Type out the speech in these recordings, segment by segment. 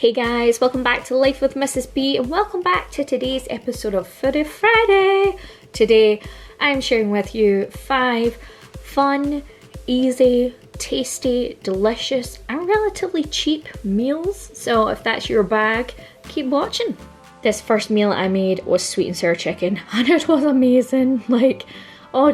Hey guys, welcome back to Life with Mrs. B and welcome back to today's episode of Foodie Friday. Today I'm sharing with you 5 fun, easy, tasty, delicious and relatively cheap meals. So if that's your bag, keep watching. This first meal I made was sweet and sour chicken and it was amazing.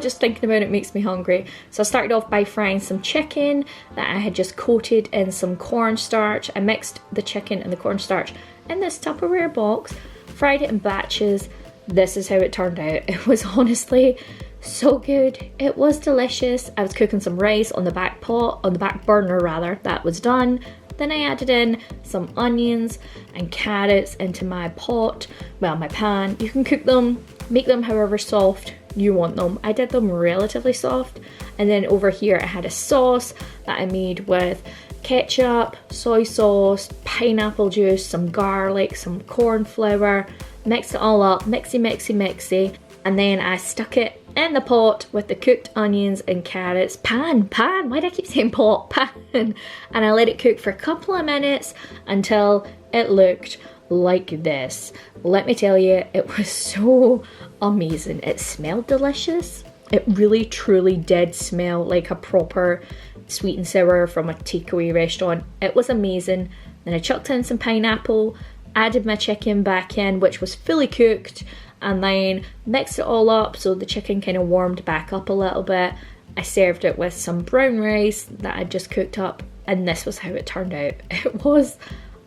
Just thinking about it makes me hungry. So I started off by frying some chicken that I had just coated in some cornstarch. I mixed the chicken and the cornstarch in this Tupperware box, fried it in batches. This is how it turned out. It was honestly so good. It was delicious. I was cooking some rice on the back burner rather. That was done. Then I added in some onions and carrots into my my pan. You can cook them, make them however soft you want them. I did them relatively soft. And then over here I had a sauce that I made with ketchup, soy sauce, pineapple juice, some garlic, some cornflour. Mixed it all up, mixy. And then I stuck it in the pot with the cooked onions and carrots. Pan, why do I keep saying pot? Pan. And I let it cook for a couple of minutes until it looked like this. Let me tell you, it was so amazing. It smelled delicious. It really truly did smell like a proper sweet and sour from a takeaway restaurant. It was amazing. Then I chucked in some pineapple, added my chicken back in, which was fully cooked, and then mixed it all up so the chicken kind of warmed back up a little bit. I served it with some brown rice that I just cooked up, and this was how it turned out. It was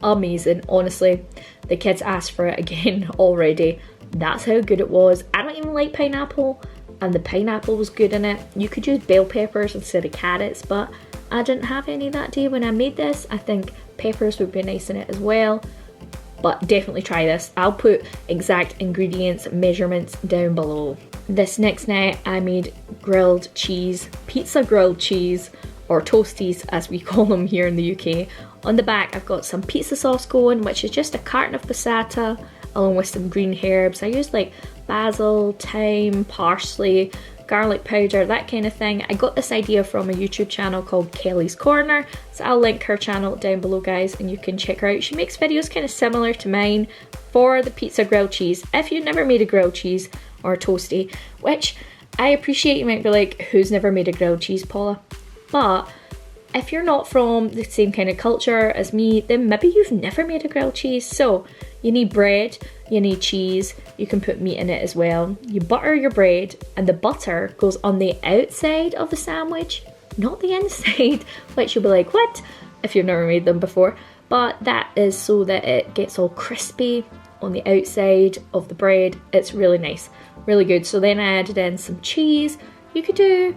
amazing. Honestly, the kids asked for it again already. That's how good it was. I don't even like pineapple, and the pineapple was good in it. You could use bell peppers instead of carrots, but I didn't have any that day when I made this. I think peppers would be nice in it as well, but definitely try this. I'll put exact ingredients, measurements down below. This next night I made grilled cheese, pizza grilled cheese, or toasties as we call them here in the UK. On the back I've got some pizza sauce going, which is just a carton of passata along with some green herbs. I used like basil, thyme, parsley, garlic powder, that kind of thing. I got this idea from a YouTube channel called Kelly's Corner, so I'll link her channel down below guys and you can check her out. She makes videos kind of similar to mine for the pizza grilled cheese. If you've never made a grilled cheese or a toasty, which I appreciate, you might be like, who's never made a grilled cheese, Paula? But if you're not from the same kind of culture as me, then maybe you've never made a grilled cheese. So you need bread, you need cheese, you can put meat in it as well. You butter your bread and the butter goes on the outside of the sandwich, not the inside, which you'll be like, what? If you've never made them before. But that is so that it gets all crispy on the outside of the bread. It's really nice, really good. So then I added in some cheese. You could do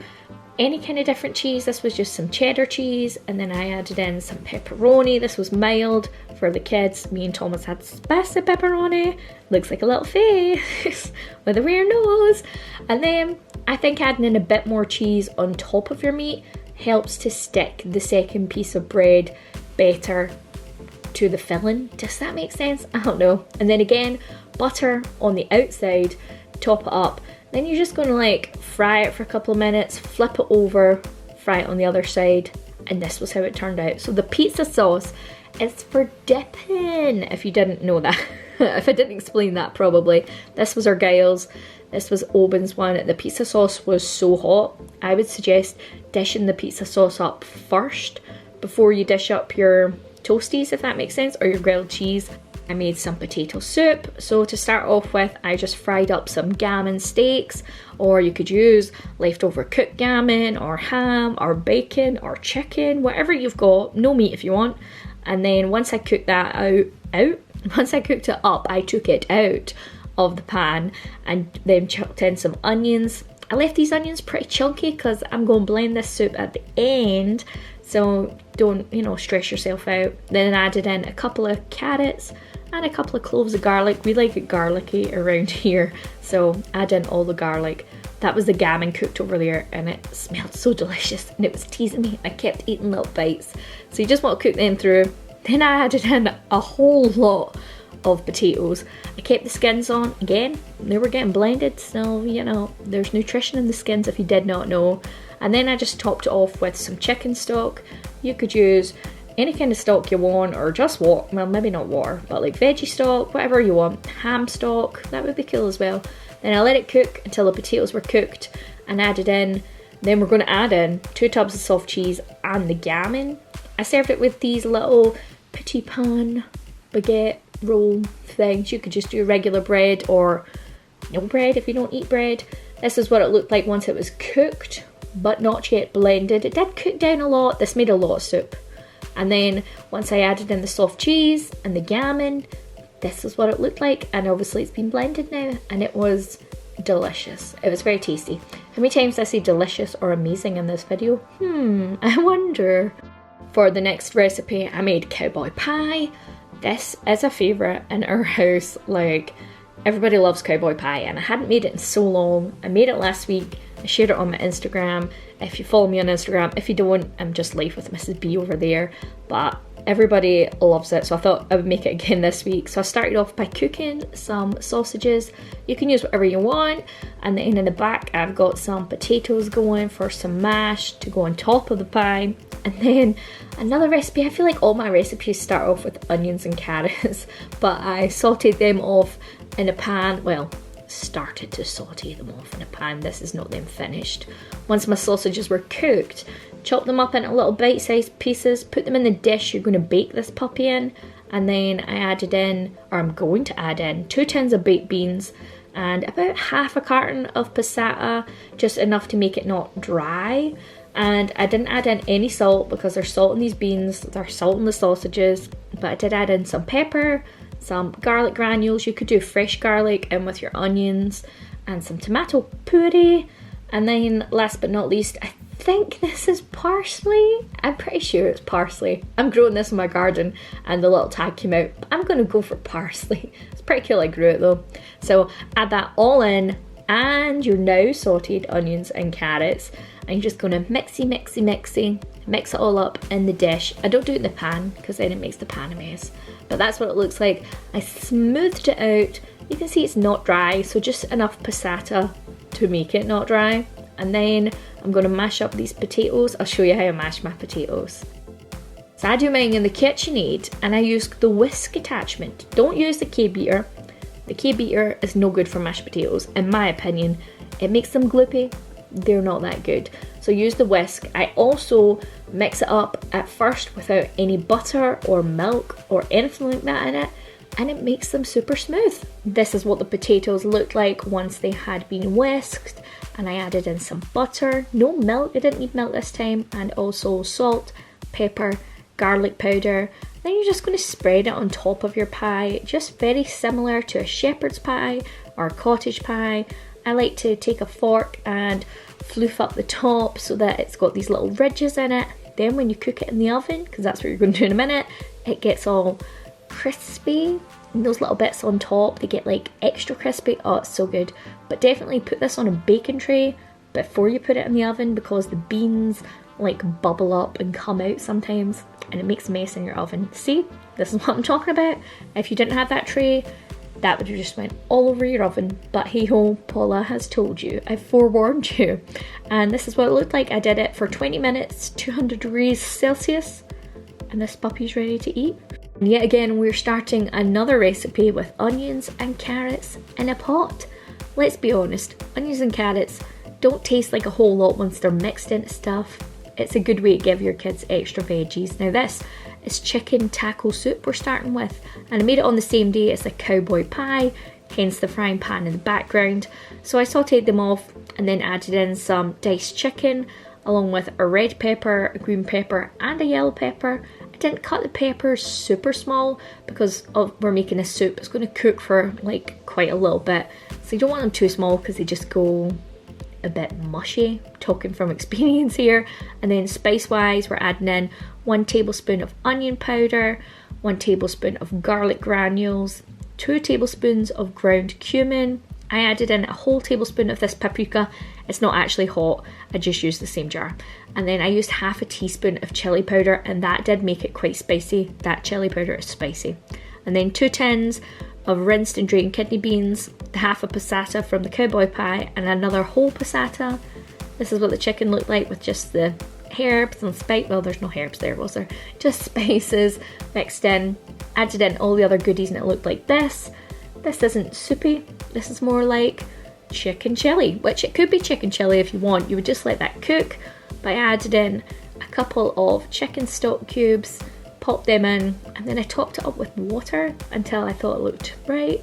any kind of different cheese. This was just some cheddar cheese, and then I added in some pepperoni. This was mild for the kids. Me and Thomas had spicy pepperoni. Looks like a little face with a weird nose. And then I think adding in a bit more cheese on top of your meat helps to stick the second piece of bread better to the filling. Does that make sense? I don't know. And then again, butter on the outside, top it up. Then you're just going to like fry it for a couple of minutes, flip it over, fry it on the other side, and this was how it turned out. So the pizza sauce is for dipping, if you didn't know that. If I didn't explain that probably. This was Argyll's, this was Oben's one. The pizza sauce was so hot. I would suggest dishing the pizza sauce up first before you dish up your toasties, if that makes sense, or your grilled cheese. I made some potato soup. So to start off with, I just fried up some gammon steaks, or you could use leftover cooked gammon or ham or bacon or chicken, whatever you've got, no meat if you want. And then once I cooked that once I cooked it up, I took it out of the pan and then chucked in some onions. I left these onions pretty chunky because I'm going to blend this soup at the end, so don't, stress yourself out. Then I added in a couple of carrots and a couple of cloves of garlic. We like it garlicky around here, so add in all the garlic. That was the gammon cooked over there and it smelled so delicious and it was teasing me. I kept eating little bites. So you just want to cook them through. Then I added in a whole lot of potatoes. I kept the skins on. Again, they were getting blended, so there's nutrition in the skins if you did not know. And then I just topped it off with some chicken stock. You could use any kind of stock you want, or just water, well maybe not water, but like veggie stock, whatever you want, ham stock, that would be cool as well. Then I let it cook until the potatoes were cooked and added in. Then we're going to add in 2 tubs of soft cheese and the gammon. I served it with these little petit pan baguette roll things. You could just do regular bread or no bread if you don't eat bread. This is what it looked like once it was cooked, but not yet blended. It did cook down a lot. This made a lot of soup. And then once I added in the soft cheese and the gammon, this is what it looked like. And obviously it's been blended now, and it was delicious. It was very tasty. How many times did I say delicious or amazing in this video? I wonder. For the next recipe, I made cowboy pie. This is a favourite in our house. Like, everybody loves cowboy pie, and I hadn't made it in so long. I made it last week. I shared it on my Instagram. If you follow me on Instagram, if you don't, I'm just live with Mrs. B over there. But everybody loves it, so I thought I would make it again this week. So I started off by cooking some sausages. You can use whatever you want. And then in the back, I've got some potatoes going for some mash to go on top of the pie. And then another recipe, I feel like all my recipes start off with onions and carrots, but I sauteed them off in a pan. Well, started to saute them off in a pan. This is not them finished. Once my sausages were cooked, chop them up into little bite-sized pieces, put them in the dish you're going to bake this puppy in, and then I added in, or I'm going to add in, 2 tins of baked beans and about half a carton of passata, just enough to make it not dry. And I didn't add in any salt because there's salt in these beans, there's salt in the sausages, but I did add in some pepper, some garlic granules. You could do fresh garlic in with your onions, and some tomato puree. And then last but not least, I think this is parsley. I'm pretty sure it's parsley. I'm growing this in my garden and the little tag came out. I'm going to go for parsley. It's pretty cool I grew it though. So add that all in, and your now sauteed onions and carrots. And you're just going to mix it all up in the dish. I don't do it in the pan because then it makes the pan a mess. But that's what it looks like. I smoothed it out. You can see it's not dry, so just enough passata to make it not dry. And then I'm going to mash up these potatoes. I'll show you how I mash my potatoes. So I do mine in the KitchenAid, and I use the whisk attachment. Don't use the K-beater. The K-beater is no good for mashed potatoes, in my opinion. It makes them gloopy. They're not that good. So use the whisk. I also mix it up at first without any butter or milk or anything like that in it, and it makes them super smooth. This is what the potatoes looked like once they had been whisked, and I added in some butter, no milk, I didn't need milk this time, and also salt, pepper, garlic powder. Then you're just going to spread it on top of your pie, just very similar to a shepherd's pie or a cottage pie. I like to take a fork and floof up the top so that it's got these little ridges in it. Then when you cook it in the oven, because that's what you're going to do in a minute, it gets all crispy. And those little bits on top, they get like extra crispy. Oh, it's so good. But definitely put this on a baking tray before you put it in the oven, because the beans like bubble up and come out sometimes and it makes a mess in your oven. See, this is what I'm talking about. If you didn't have that tray, that would have just went all over your oven. But hey ho, Paula has told you. I forewarned you. And this is what it looked like. I did it for 20 minutes, 200 degrees Celsius. And this puppy's ready to eat. And yet again, we're starting another recipe with onions and carrots in a pot. Let's be honest, onions and carrots don't taste like a whole lot once they're mixed into stuff. It's a good way to give your kids extra veggies. Now this is chicken taco soup we're starting with, and I made it on the same day as the cowboy pie, hence the frying pan in the background. So I sauteed them off and then added in some diced chicken along with a red pepper, a green pepper and a yellow pepper. I didn't cut the peppers super small because we're making a soup. It's going to cook for like quite a little bit, so you don't want them too small because they just go a bit mushy, talking from experience here. And then spice wise, we're adding in 1 tablespoon of onion powder, 1 tablespoon of garlic granules, 2 tablespoons of ground cumin. I added in a whole tablespoon of this paprika. It's not actually hot, I just used the same jar. And then I used half a teaspoon of chili powder, and that did make it quite spicy. That chili powder is spicy. And then 2 tins of rinsed and drained kidney beans, half a passata from the cowboy pie, and another whole passata. This is what the chicken looked like with just the herbs and spice. Well, there's no herbs there, was there? Just spices mixed in. Added in all the other goodies and it looked like this. This isn't soupy. This is more like chicken chili, which it could be chicken chili if you want. You would just let that cook. But I added in a couple of chicken stock cubes, popped them in, and then I topped it up with water until I thought it looked right.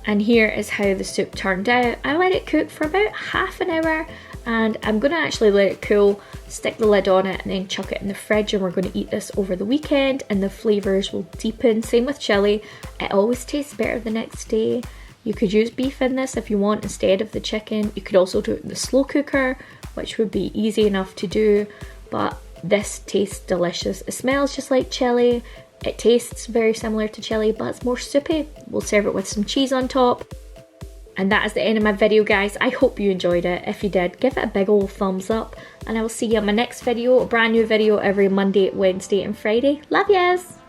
And here is how the soup turned out. I let it cook for about half an hour, and I'm going to actually let it cool, stick the lid on it, and then chuck it in the fridge, and we're going to eat this over the weekend, and the flavours will deepen. Same with chili. It always tastes better the next day. You could use beef in this if you want instead of the chicken. You could also do it in the slow cooker, which would be easy enough to do, but this tastes delicious. It smells just like chili. It tastes very similar to chili, but it's more soupy. We'll serve it with some cheese on top. And that is the end of my video, guys. I hope you enjoyed it. If you did, give it a big old thumbs up, and I will see you on my next video, a brand new video every Monday, Wednesday and Friday. Love yous!